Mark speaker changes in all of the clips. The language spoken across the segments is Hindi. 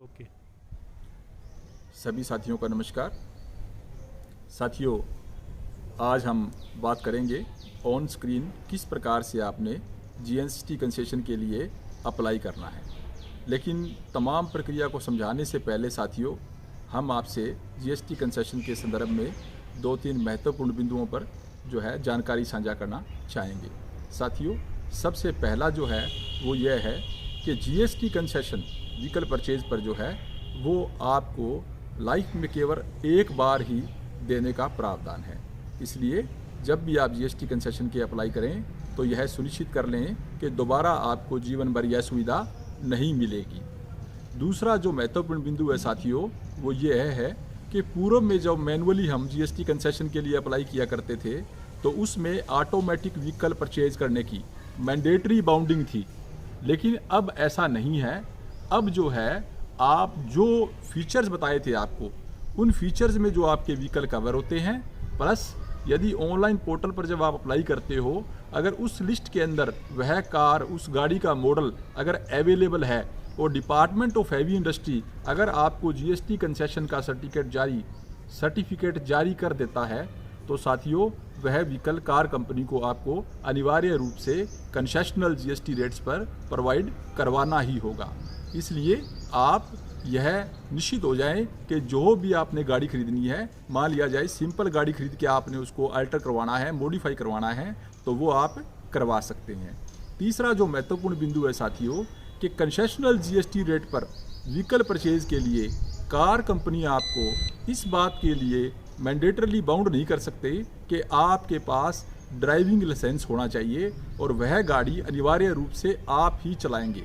Speaker 1: ओके।
Speaker 2: सभी साथियों का नमस्कार। साथियों, आज हम बात करेंगे ऑन स्क्रीन किस प्रकार से आपने जीएसटी कंसेशन के लिए अप्लाई करना है। लेकिन तमाम प्रक्रिया को समझाने से पहले साथियों, हम आपसे जीएसटी कंसेशन के संदर्भ में 2-3 महत्वपूर्ण बिंदुओं पर जो है जानकारी साझा करना चाहेंगे। साथियों, सबसे पहला जो है वो यह है कि जीएसटी कंसेशन व्हीकल परचेज पर जो है वो आपको लाइफ में केवल एक बार ही देने का प्रावधान है। इसलिए जब भी आप जीएसटी कंसेशन के अप्लाई करें तो यह सुनिश्चित कर लें कि दोबारा आपको जीवन भर यह सुविधा नहीं मिलेगी। दूसरा जो महत्वपूर्ण बिंदु है साथियों, वो ये है कि पूर्व में जब मैनुअली हम जीएसटी कंसेशन के लिए अप्लाई किया करते थे तो उसमें ऑटोमेटिक व्हीकल परचेज करने की मैंडेटरी बाउंडिंग थी, लेकिन अब ऐसा नहीं है। अब जो है आप जो फीचर्स बताए थे आपको, उन फीचर्स में जो आपके व्हीकल कवर होते हैं, प्लस यदि ऑनलाइन पोर्टल पर जब आप अप्लाई करते हो, अगर उस लिस्ट के अंदर वह कार, उस गाड़ी का मॉडल अगर अवेलेबल है और डिपार्टमेंट ऑफ हैवी इंडस्ट्री अगर आपको जीएसटी कंसेशन का सर्टिफिकेट जारी कर देता है तो साथियों वह व्हीकल कार कंपनी को आपको अनिवार्य रूप से कंसेशनल जीएसटी रेट्स पर प्रोवाइड करवाना ही होगा। इसलिए आप यह निश्चित हो जाएं कि जो भी आपने गाड़ी खरीदनी है, मान लिया जाए सिंपल गाड़ी खरीद के आपने उसको अल्टर करवाना है, मॉडिफाई करवाना है, तो वो आप करवा सकते हैं। तीसरा जो महत्वपूर्ण बिंदु है साथियों कि कंसेशनल जीएसटी रेट पर व्हीकल परचेज के लिए कार कंपनी आपको इस बात के लिए मैंडेटरली बाउंड नहीं कर सकते कि आपके पास ड्राइविंग लाइसेंस होना चाहिए और वह गाड़ी अनिवार्य रूप से आप ही चलाएंगे।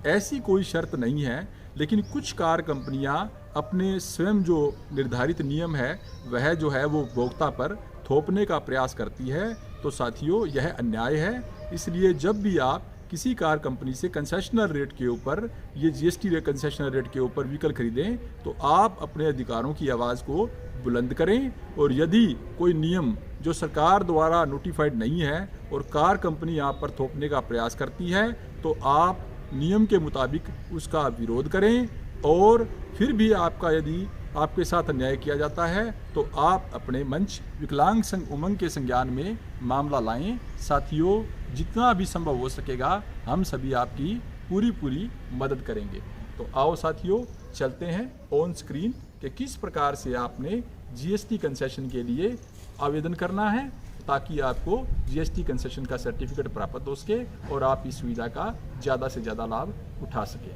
Speaker 2: ऐसी कोई शर्त नहीं है, लेकिन कुछ कार कंपनियां अपने स्वयं जो निर्धारित नियम है वह जो है वो उपभोक्ता पर थोपने का प्रयास करती है। तो साथियों यह अन्याय है। इसलिए जब भी आप किसी कार कंपनी से कंसेशनल रेट के ऊपर, ये जीएसटी कंसेशनल रेट के ऊपर व्हीकल खरीदें तो आप अपने अधिकारों की आवाज़ को बुलंद करें। और यदि कोई नियम जो सरकार द्वारा नोटिफाइड नहीं है और कार कंपनी आप पर थोपने का प्रयास करती है तो आप नियम के मुताबिक उसका विरोध करें। और फिर भी यदि आपके साथ अन्याय किया जाता है तो आप अपने मंच विकलांग संघ उमंग के संज्ञान में मामला लाएं। साथियों, जितना भी संभव हो सकेगा हम सभी आपकी पूरी मदद करेंगे। तो आओ साथियों, चलते हैं ऑन स्क्रीन कि किस प्रकार से आपने जीएसटी कंसेशन के लिए आवेदन करना है ताकि आपको जीएसटी कंसेशन का सर्टिफिकेट प्राप्त हो सके और आप इस सुविधा का ज़्यादा से ज़्यादा लाभ उठा सकें।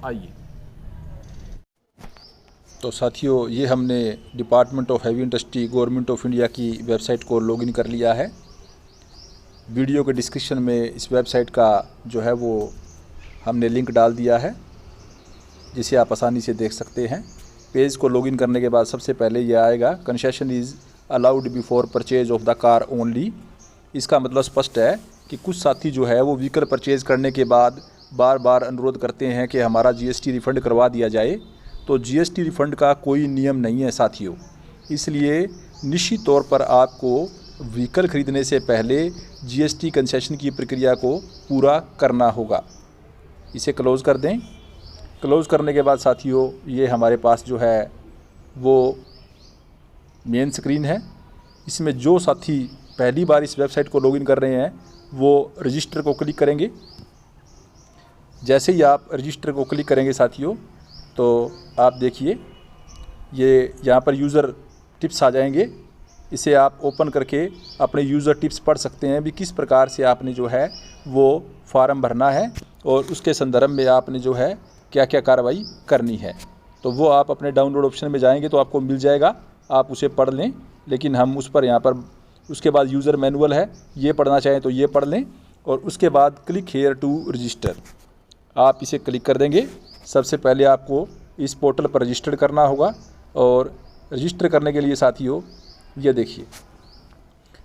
Speaker 2: आइए। तो साथियों, ये हमने department of heavy industry government of India की वेबसाइट को लॉगिन कर लिया है। वीडियो के डिस्क्रिप्शन में इस वेबसाइट का जो है वो हमने लिंक डाल दिया है, जिसे आप आसानी से देख सकते हैं। पेज को लॉगिन करने के बाद सबसे पहले ये आएगा concession is allowed before purchase of the car only. इसका मतलब स्पष्ट है कि कुछ साथी जो है वो व्हीकल परचेज करने के बाद बार बार अनुरोध करते हैं कि हमारा जीएसटी रिफ़ंड करवा दिया जाए। तो जीएसटी रिफ़ंड का कोई नियम नहीं है साथियों। इसलिए निश्चित तौर पर आपको व्हीकल खरीदने से पहले जीएसटी कंसेशन की प्रक्रिया को पूरा करना होगा। इसे क्लोज़ कर दें। क्लोज़ करने के बाद साथियों ये हमारे पास जो है वो मेन स्क्रीन है। इसमें जो साथी पहली बार इस वेबसाइट को लॉगिन कर रहे हैं वो रजिस्टर को क्लिक करेंगे। जैसे ही आप रजिस्टर को क्लिक करेंगे साथियों तो आप देखिए ये यहाँ पर यूज़र टिप्स आ जाएंगे। इसे आप ओपन करके अपने यूज़र टिप्स पढ़ सकते हैं भी किस प्रकार से आपने जो है वो फॉर्म भरना है और उसके संदर्भ में आपने जो है क्या क्या कार्रवाई करनी है। तो वो आप अपने डाउनलोड ऑप्शन में जाएंगे तो आपको मिल जाएगा, आप उसे पढ़ लें। लेकिन हम उस पर यहाँ पर उसके बाद यूज़र मैनुअल है, ये पढ़ना चाहें तो ये पढ़ लें। और उसके बाद क्लिक हेयर टू रजिस्टर, आप इसे क्लिक कर देंगे। सबसे पहले आपको इस पोर्टल पर रजिस्टर करना होगा और रजिस्टर करने के लिए साथियों ये देखिए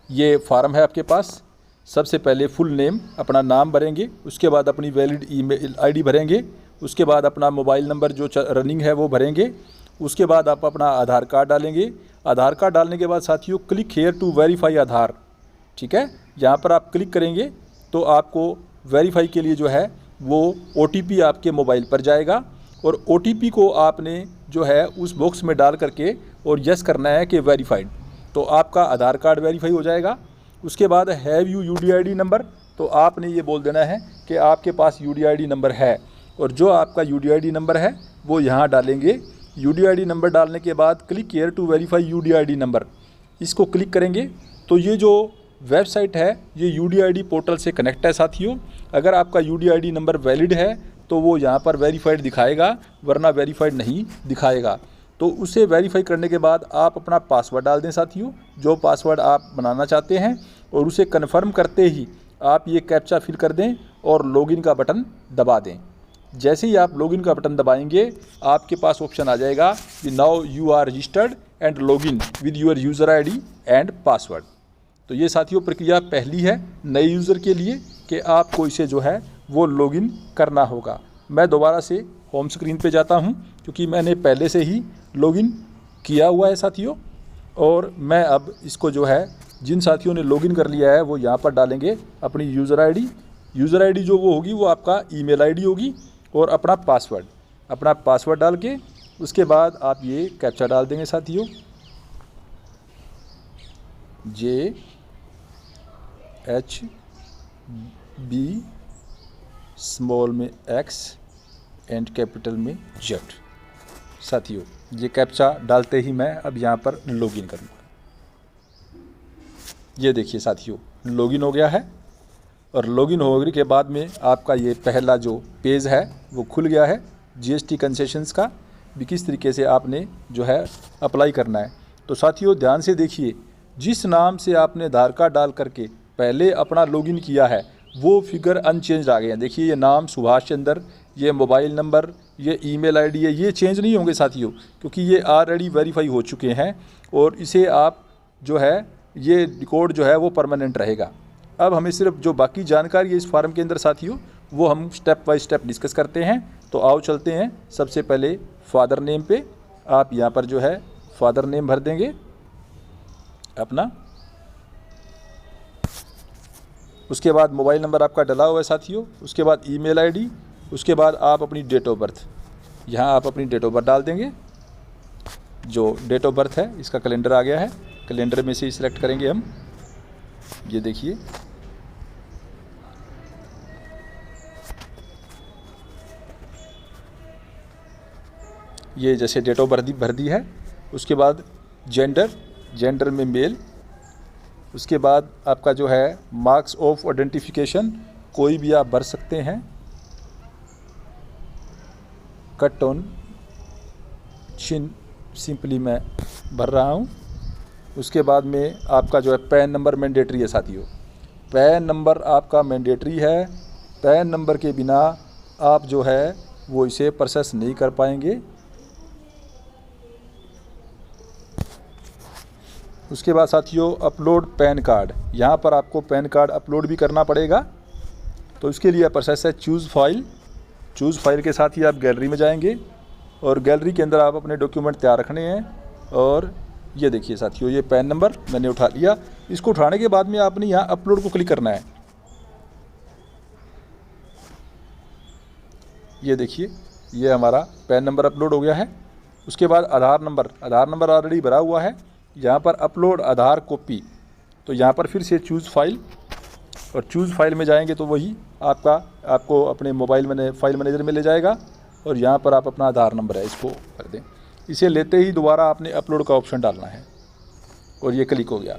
Speaker 2: ये फार्म है आपके पास। सबसे पहले फुल नेम, अपना नाम भरेंगे, उसके बाद अपनी वैलिड ईमेल आईडी भरेंगे, उसके बाद अपना मोबाइल नंबर जो रनिंग है वो भरेंगे, उसके बाद आप अपना आधार कार्ड डालेंगे। आधार कार्ड डालने के बाद साथियों क्लिक हेयर टू वेरीफाई आधार, ठीक है, यहाँ पर आप क्लिक करेंगे तो आपको वेरीफाई के लिए जो है वो OTP आपके मोबाइल पर जाएगा और OTP को आपने जो है उस बॉक्स में डाल करके और यस करना है कि वेरीफाइड, तो आपका आधार कार्ड वेरीफाई हो जाएगा। उसके बाद हैव यू UDID नंबर, तो आपने ये बोल देना है कि आपके पास UDID नंबर है, और जो आपका UDID नंबर है वो यहाँ डालेंगे। UDID नंबर डालने के बाद click here to verify UDID number, इसको क्लिक करेंगे तो ये जो वेबसाइट है ये UDID पोर्टल से कनेक्ट है साथियों। अगर आपका UDID नंबर वैलिड है तो वो यहाँ पर वेरीफाइड दिखाएगा, वरना वेरीफाइड नहीं दिखाएगा। तो उसे वेरीफाई करने के बाद आप अपना पासवर्ड डाल दें साथियों, जो पासवर्ड आप बनाना चाहते हैं, और उसे कन्फर्म करते ही आप ये कैप्चा फिल कर दें और लॉगिन का बटन दबा दें। जैसे ही आप लॉगिन का बटन दबाएंगे आपके पास ऑप्शन आ जाएगा कि now you are registered and login with your user ID and password. तो ये साथियों प्रक्रिया पहली है नए यूज़र के लिए कि आपको इसे जो है वो लॉगिन करना होगा। मैं दोबारा से होम स्क्रीन पे जाता हूं क्योंकि मैंने पहले से ही लॉगिन किया हुआ है साथियों, और मैं अब इसको जो है जिन साथियों ने लॉगिन कर लिया है वो यहाँ पर डालेंगे अपनी यूज़र ID जो वो होगी वो आपका ईमेल ID होगी, और अपना पासवर्ड डाल के उसके बाद आप ये कैप्चा डाल देंगे साथियों, JHB स्मॉल में X एंड कैपिटल में Z। साथियों ये कैप्चा डालते ही मैं अब यहाँ पर लॉगिन करूँगा। ये देखिए साथियों लॉगिन हो गया है, और लॉगिन होने के बाद में आपका ये पहला जो पेज है वो खुल गया है GST कंसेशंस का, भी किस तरीके से आपने जो है अप्लाई करना है। तो साथियों ध्यान से देखिए, जिस नाम से आपने आधार कार्ड डाल करके पहले अपना लॉगिन किया है वो फिगर अनचेंज आ गए हैं। देखिए ये नाम सुभाष चंद्र, ये मोबाइल नंबर, ये ईमेल ID है, ये चेंज नहीं होंगे साथियों, क्योंकि ये ऑलरेडी वेरीफाई हो चुके हैं, और इसे आप जो है ये रिकॉर्ड जो है वो परमानेंट रहेगा। अब हमें सिर्फ जो बाकी जानकारी है इस फॉर्म के अंदर साथियों वो हम स्टेप बाय स्टेप डिस्कस करते हैं। तो आओ चलते हैं। सबसे पहले फादर नेम पे आप यहाँ पर जो है फादर नेम भर देंगे अपना, उसके बाद मोबाइल नंबर आपका डला हुआ है साथियों, उसके बाद ईमेल ID, उसके बाद आप अपनी डेट ऑफ बर्थ, यहाँ आप अपनी डेट ऑफ बर्थ डाल देंगे। जो डेट ऑफ बर्थ है इसका कैलेंडर आ गया है, कैलेंडर में से ही सिलेक्ट करेंगे हम। ये देखिए ये जैसे डेट ऑफ बर्थ भर दी है, उसके बाद जेंडर में मेल, उसके बाद आपका जो है मार्क्स ऑफ आइडेंटिफिकेशन कोई भी आप भर सकते हैं, कट ऑन चिन सिंपली मैं भर रहा हूँ। उसके बाद में आपका जो है पैन नंबर मैंडेटरी है साथियों, पैन नंबर आपका मैंडेटरी है। पैन नंबर के बिना आप जो है वो इसे प्रोसेस नहीं कर पाएंगे। उसके बाद साथियों अपलोड पैन कार्ड, यहाँ पर आपको पैन कार्ड अपलोड भी करना पड़ेगा। तो इसके लिए प्रोसेस है चूज़ फाइल के साथ ही आप गैलरी में जाएंगे, और गैलरी के अंदर आप अपने डॉक्यूमेंट तैयार रखने हैं। और ये देखिए साथियों ये पैन नंबर मैंने उठा लिया, इसको उठाने के बाद में आपने यहाँ अपलोड को क्लिक करना है। ये देखिए ये हमारा पैन नंबर अपलोड हो गया है। उसके बाद आधार नंबर ऑलरेडी भरा हुआ है, यहाँ पर अपलोड आधार कॉपी, तो यहाँ पर फिर से चूज़ फाइल, और चूज़ फाइल में जाएंगे तो वही आपको अपने मोबाइल फाइल मैनेजर में ले जाएगा, और यहाँ पर आप अपना आधार नंबर है इसको कर दें। इसे लेते ही दोबारा आपने अपलोड का ऑप्शन डालना है, और ये क्लिक हो गया।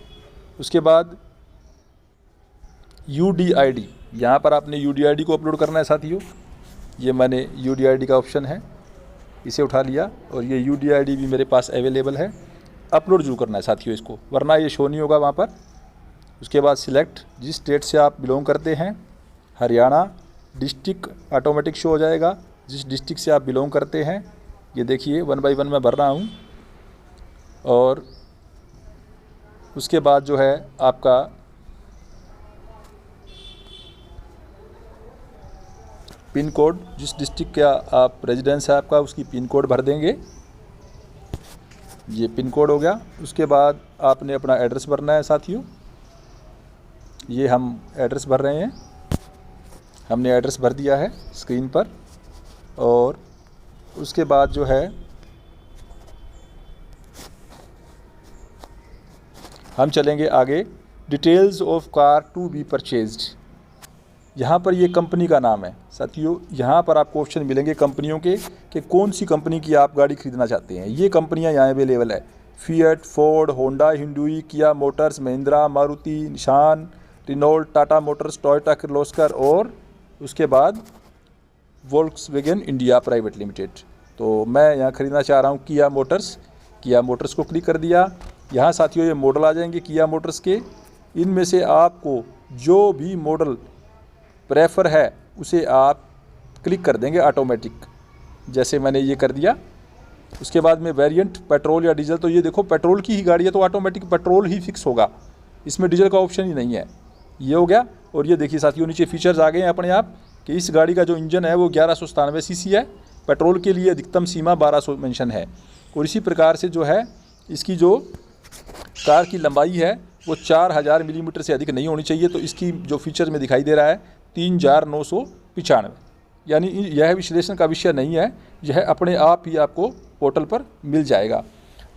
Speaker 2: उसके बाद UDID, यहाँ पर आपने UDID को अपलोड करना है साथियों। ये मैंने UDID का ऑप्शन है, इसे उठा लिया, और ये UDID भी मेरे पास अवेलेबल है। अपलोड जरूर करना है साथियों इसको, वरना ये शो नहीं होगा वहाँ पर। उसके बाद सिलेक्ट जिस स्टेट से आप बिलोंग करते हैं, हरियाणा, डिस्ट्रिक्ट ऑटोमेटिक शो हो जाएगा जिस डिस्ट्रिक्ट से आप बिलोंग करते हैं। ये देखिए 1 बाय 1 मैं भर रहा हूँ। और उसके बाद जो है आपका पिन कोड, जिस डिस्ट्रिक्ट का आप रेजिडेंस है आपका उसकी पिन कोड भर देंगे। ये पिन कोड हो गया। उसके बाद आपने अपना एड्रेस भरना है साथियों। ये हम एड्रेस भर रहे हैं, हमने एड्रेस भर दिया है स्क्रीन पर। और उसके बाद जो है हम चलेंगे आगे। Details of car to be purchased. यहाँ पर ये कंपनी का नाम है साथियों। यहाँ पर आपको ऑप्शन मिलेंगे कंपनियों के कि कौन सी कंपनी की आप गाड़ी खरीदना चाहते हैं। ये कंपनियाँ यहाँ अवेलेबल है। फिएट, फोर्ड, होंडा, हिंडुई, किया मोटर्स, महिंद्रा, मारुति, निशान, Renault, Tata Motors, Toyota Kirloskar और उसके बाद वोल्क्सवैगन इंडिया प्राइवेट लिमिटेड। तो मैं यहाँ ख़रीदना चाह रहा हूँ किया मोटर्स। किया मोटर्स को क्लिक कर दिया। यहाँ साथियों ये मॉडल आ जाएंगे किया मोटर्स के। इनमें से आपको जो भी मॉडल प्रेफर है उसे आप क्लिक कर देंगे ऑटोमेटिक, जैसे मैंने ये कर दिया। उसके बाद में वेरिएंट पेट्रोल या डीजल, तो ये देखो पेट्रोल की ही गाड़ी है तो ऑटोमेटिक पेट्रोल ही फिक्स होगा, इसमें डीजल का ऑप्शन ही नहीं है। ये हो गया। और ये देखिए साथियों नीचे फीचर्स आ गए हैं अपने आप कि इस गाड़ी का जो इंजन है वो 1197 सीसी है। पेट्रोल के लिए अधिकतम सीमा 1200 मेंशन है। और इसी प्रकार से जो है इसकी जो कार की लंबाई है वो 4000 मिलीमीटर से अधिक नहीं होनी चाहिए। तो इसकी जो फीचर में दिखाई दे रहा है 3995, यानी यह विश्लेषण का विषय नहीं है, यह अपने आप ही आपको पोर्टल पर मिल जाएगा।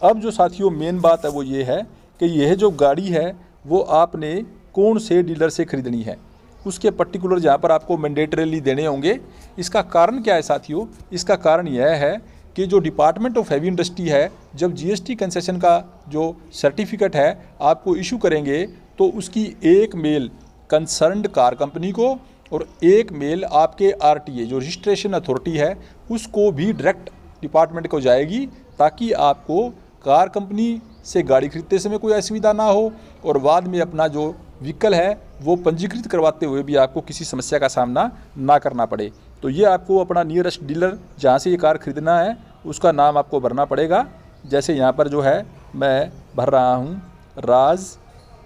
Speaker 2: अब जो साथियों मेन बात है वो ये है कि यह जो गाड़ी है वो आपने कौन से डीलर से ख़रीदनी है, उसके पर्टिकुलर जहाँ पर आपको मैंडेटरीली देने होंगे। इसका कारण क्या है साथियों? इसका कारण यह है कि जो डिपार्टमेंट ऑफ हैवी इंडस्ट्री है जब जीएसटी कंसेशन का जो सर्टिफिकेट है आपको इशू करेंगे तो उसकी एक मेल कंसर्न्ड कार कंपनी को और एक मेल आपके आरटीए जो रजिस्ट्रेशन अथॉरिटी है उसको भी डायरेक्ट डिपार्टमेंट को जाएगी, ताकि आपको कार कंपनी से गाड़ी खरीदते समय कोई असुविधा ना हो और बाद में अपना जो व्हीकल है वो पंजीकृत करवाते हुए भी आपको किसी समस्या का सामना ना करना पड़े। तो ये आपको अपना नियरेस्ट डीलर जहाँ से ये कार खरीदना है उसका नाम आपको भरना पड़ेगा। जैसे यहाँ पर जो है मैं भर रहा हूँ राज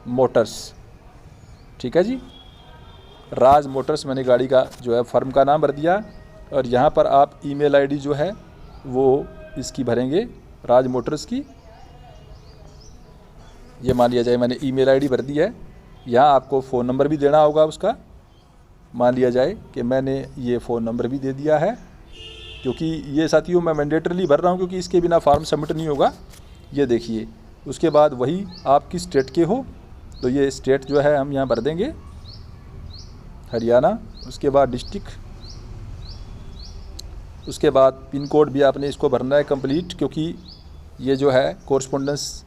Speaker 2: मोटर्स, ठीक है जी, राज मोटर्स मैंने गाड़ी का जो है फर्म का नाम भर दिया। और यहाँ पर आप ईमेल आईडी जो है वो इसकी भरेंगे राज मोटर्स की। ये मान लिया जाए मैंने ईमेल आईडी भर दी है। यहाँ आपको फ़ोन नंबर भी देना होगा उसका। मान लिया जाए कि मैंने ये फ़ोन नंबर भी दे दिया है, क्योंकि ये साथियों मैं मैंडेटरीली भर रहा हूँ क्योंकि इसके बिना फॉर्म सबमिट नहीं होगा। ये देखिए उसके बाद वही आप किस स्टेट के हो, तो ये स्टेट जो है हम यहाँ भर देंगे हरियाणा। उसके बाद डिस्ट्रिक्ट, उसके बाद पिन कोड भी आपने इसको भरना है कंप्लीट, क्योंकि ये जो है कोरस्पोंडेंस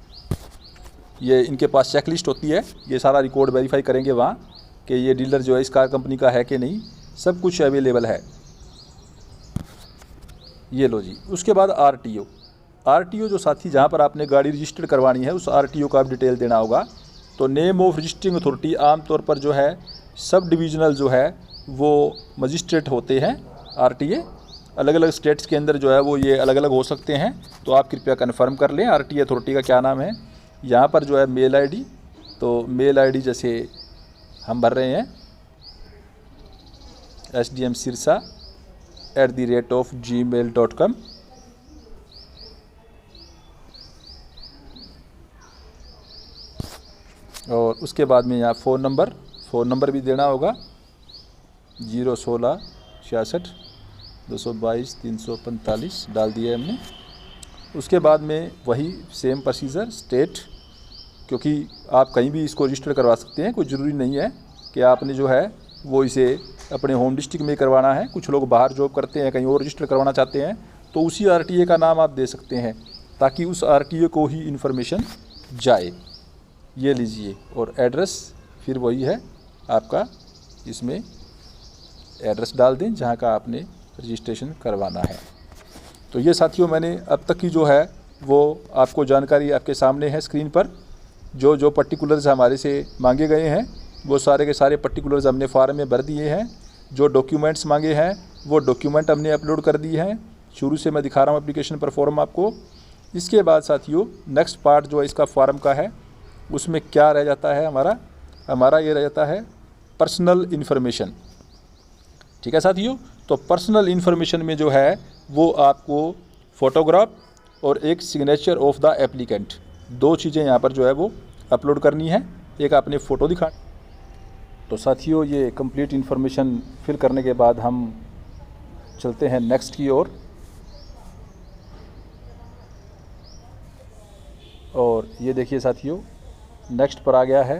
Speaker 2: ये इनके पास चेकलिस्ट होती है, ये सारा रिकॉर्ड वेरीफाई करेंगे वहाँ कि ये डीलर जो है इस कार कंपनी का है कि नहीं, सब कुछ अवेलेबल है। ये लो जी। उसके बाद आरटीओ जो साथी जहाँ पर आपने गाड़ी रजिस्टर्ड करवानी है उस आरटीओ का आप डिटेल देना होगा। तो नेम ऑफ रजिस्टरिंग अथॉरिटी आमतौर पर जो है सब डिविजनल जो है वो मजिस्ट्रेट होते हैं। आरटीए अलग अलग स्टेट्स के अंदर जो है वो ये अलग अलग हो सकते हैं, तो आप कृपया कन्फर्म कर लें आरटीए अथॉरिटी का क्या नाम है। यहाँ पर जो है मेल आईडी, तो मेल आईडी जैसे हम भर रहे हैं sdmsirsa@gmail.com। और उसके बाद में यहाँ फ़ोन नंबर भी देना होगा 016 66 222 345 डाल दिया हमने। उसके बाद में वही सेम प्रोसीजर स्टेट, क्योंकि आप कहीं भी इसको रजिस्टर करवा सकते हैं, कोई ज़रूरी नहीं है कि आपने जो है वो इसे अपने होम डिस्ट्रिक्ट में करवाना है। कुछ लोग बाहर जॉब करते हैं, कहीं और रजिस्टर करवाना चाहते हैं, तो उसी आरटीए का नाम आप दे सकते हैं ताकि उस आरटीए को ही इन्फॉर्मेशन जाए। ये लीजिए। और एड्रेस फिर वही है आपका, इसमें एड्रेस डाल दें जहाँ का आपने रजिस्ट्रेशन करवाना है। तो ये साथियों मैंने अब तक की जो है वो आपको जानकारी आपके सामने है स्क्रीन पर। जो जो पर्टिकुलर्स हमारे से मांगे गए हैं वो सारे के सारे पर्टिकुलर्स हमने फॉर्म में भर दिए हैं। जो डॉक्यूमेंट्स मांगे हैं वो डॉक्यूमेंट हमने अपलोड कर दिए हैं। शुरू से मैं दिखा रहा हूँ एप्लीकेशन पर फॉर्म आपको। इसके बाद साथियों नेक्स्ट पार्ट जो है इसका फॉर्म का है, उसमें क्या रह जाता है हमारा ये रह जाता है पर्सनल इन्फॉर्मेशन। ठीक है साथियों, तो पर्सनल इन्फॉर्मेशन में जो है वो आपको फ़ोटोग्राफ और एक सिग्नेचर ऑफ द एप्लीकेंट, दो चीज़ें यहाँ पर जो है वो अपलोड करनी है। एक आपने फ़ोटो दिखा। तो साथियों ये कंप्लीट इन्फॉर्मेशन फिल करने के बाद हम चलते हैं नेक्स्ट की ओर। ये देखिए साथियों, नेक्स्ट पर आ गया है,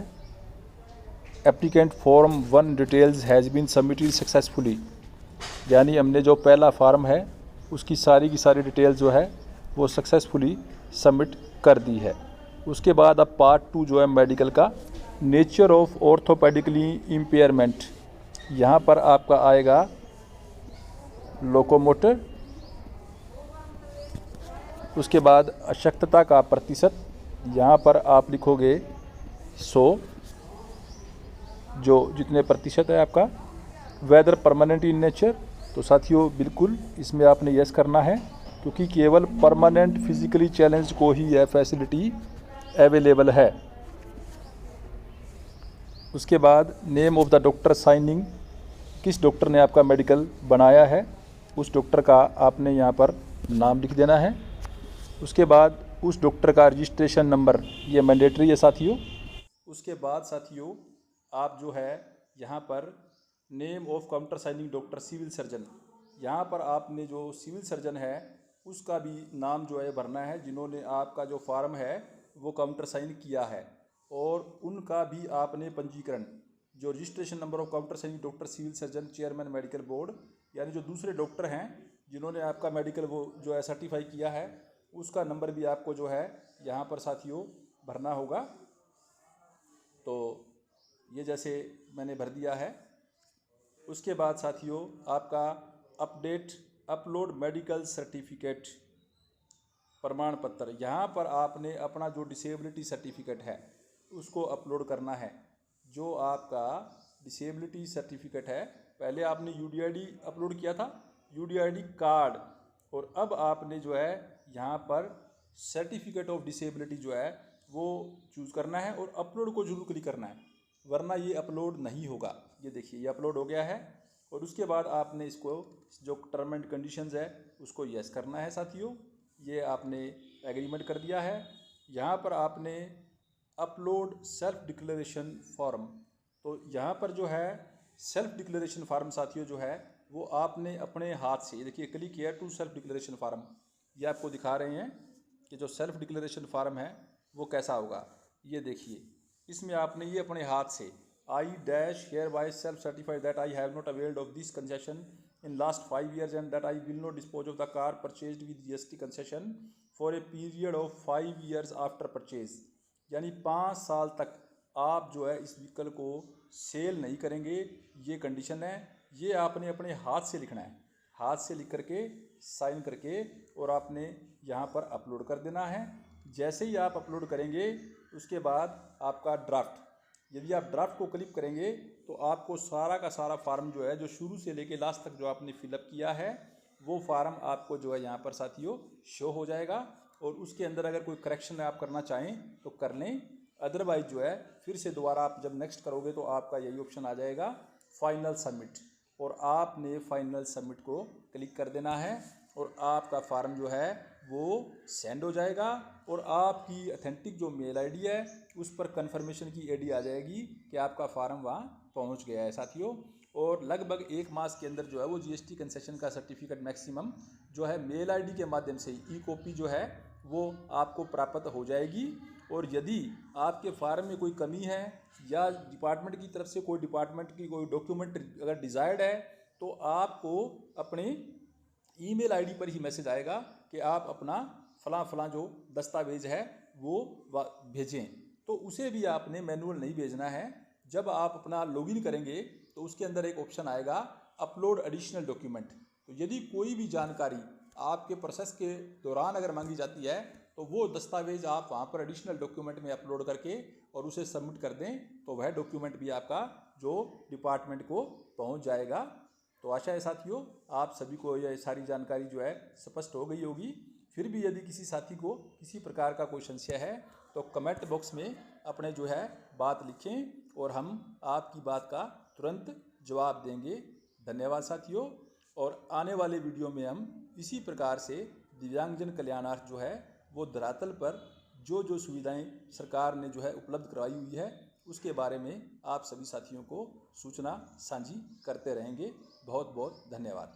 Speaker 2: applicant form 1 details has been submitted successfully. यानी हमने जो पहला फार्म है उसकी सारी की सारी डिटेल जो है वो सक्सेसफुली सबमिट कर दी है। उसके बाद अब पार्ट 2 जो है मेडिकल का, नेचर ऑफ ऑर्थोपेडिकली इम्पेयरमेंट। यहाँ पर आपका आएगा लोकोमोटर, उसके बाद अशक्तता का प्रतिशत, यहाँ पर आप लिखोगे 100, जो जितने प्रतिशत है आपका। वेदर परमानेंट इन नेचर, तो साथियों बिल्कुल इसमें आपने यस करना है, क्योंकि केवल परमानेंट फिजिकली चैलेंज को ही यह फैसिलिटी अवेलेबल है। उसके बाद name of the doctor signing, किस डॉक्टर ने आपका मेडिकल बनाया है उस डॉक्टर का आपने यहाँ पर नाम लिख देना है। उसके बाद उस डॉक्टर का रजिस्ट्रेशन नंबर, ये मैंडेटरी है साथियों। उसके बाद साथियों आप जो है यहाँ पर name of counter signing doctor civil surgeon, यहाँ पर आपने जो सिविल सर्जन है उसका भी नाम जो है भरना है, जिन्होंने आपका जो फार्म है वो काउंटर साइन किया है, और उनका भी आपने पंजीकरण, जो registration number of counter signing doctor civil surgeon chairman medical board, यानी जो दूसरे डॉक्टर हैं जिन्होंने आपका मेडिकल वो जो है सर्टिफाई किया है, उसका नंबर भी आपको जो है यहाँ पर साथियों भरना होगा। तो ये जैसे मैंने भर दिया है। उसके बाद साथियों आपका अपलोड मेडिकल सर्टिफिकेट प्रमाण पत्र, यहाँ पर आपने अपना जो डिसेबिलिटी सर्टिफिकेट है उसको अपलोड करना है। जो आपका डिसेबिलिटी सर्टिफिकेट है, पहले आपने यूडीआईडी अपलोड किया था, यूडीआईडी कार्ड, और अब आपने जो है यहाँ पर सर्टिफिकेट ऑफ डिसेबिलिटी जो है वो चूज़ करना है और अपलोड को जरूर क्लिक करना है, वरना ये अपलोड नहीं होगा। ये देखिए ये अपलोड हो गया है, और उसके बाद आपने इसको जो टर्म एंड कंडीशंस है उसको यस करना है साथियों। ये आपने एग्रीमेंट कर दिया है। यहाँ पर आपने अपलोड सेल्फ डिक्लेरेशन फॉर्म, तो यहाँ पर जो है सेल्फ डिक्लेरेशन फॉर्म साथियों जो है वो आपने अपने हाथ से, देखिए click here to self declaration form, ये आपको दिखा रहे हैं कि जो सेल्फ डिक्लेरेशन फॉर्म है वो कैसा होगा। ये देखिए इसमें आपने ये अपने हाथ से I dash hereby self certify that I have not availed of this concession in last 5 years and that I will not dispose of the car purchased with GST concession for a period of 5 years after purchase। यानी 5 साल तक आप जो है इस व्हीकल को सेल नहीं करेंगे, ये कंडीशन है। ये आपने अपने हाथ से लिखना है, हाथ से लिख करके साइन करके और आपने यहाँ पर अपलोड कर देना है। जैसे ही आप अपलोड करेंगे उसके बाद आपका ड्राफ्ट, यदि आप ड्राफ्ट को क्लिक करेंगे तो आपको सारा का सारा फार्म जो है जो शुरू से लेके लास्ट तक जो आपने फिलअप किया है वो फार्म आपको जो है यहाँ पर साथियों शो हो जाएगा, और उसके अंदर अगर कोई करेक्शन आप करना चाहें तो कर लें, अदरवाइज जो है फिर से दोबारा आप जब नेक्स्ट करोगे तो आपका यही ऑप्शन आ जाएगा फाइनल सबमिट, और आपने फाइनल सबमिट को क्लिक कर देना है और आपका फार्म जो है वो सेंड हो जाएगा, और आपकी अथेंटिक जो मेल आईडी है उस पर कंफर्मेशन की आईडी आ जाएगी कि आपका फार्म वहाँ पहुँच गया है साथियों। और लगभग 1 मास के अंदर जो है वो जीएसटी कंसेशन का सर्टिफिकेट मैक्सिमम जो है मेल आईडी के माध्यम से ई कॉपी जो है वो आपको प्राप्त हो जाएगी। और यदि आपके फार्म में कोई कमी है या डिपार्टमेंट की तरफ से कोई डिपार्टमेंट की कोई डॉक्यूमेंट अगर डिज़ायर्ड है तो आपको अपने ईमेल आईडी पर ही मैसेज आएगा कि आप अपना फलां जो दस्तावेज है वो भेजें, तो उसे भी आपने मैनुअल नहीं भेजना है। जब आप अपना लॉगिन करेंगे तो उसके अंदर एक ऑप्शन आएगा अपलोड एडिशनल डॉक्यूमेंट, तो यदि कोई भी जानकारी आपके प्रोसेस के दौरान अगर मांगी जाती है तो वो दस्तावेज आप वहाँ पर एडिशनल डॉक्यूमेंट में अपलोड करके और उसे सबमिट कर दें, तो वह डॉक्यूमेंट भी आपका जो डिपार्टमेंट को पहुँच जाएगा। तो आशा है साथियों आप सभी को यह सारी जानकारी जो है स्पष्ट हो गई होगी। फिर भी यदि किसी साथी को किसी प्रकार का कोई संशय है तो कमेंट बॉक्स में अपने जो है बात लिखें और हम आपकी बात का तुरंत जवाब देंगे। धन्यवाद साथियों, और आने वाले वीडियो में हम इसी प्रकार से दिव्यांगजन कल्याणार्थ जो है वो धरातल पर जो जो सुविधाएं सरकार ने जो है उपलब्ध करवाई हुई है उसके बारे में आप सभी साथियों को सूचना साझी करते रहेंगे। बहुत बहुत धन्यवाद।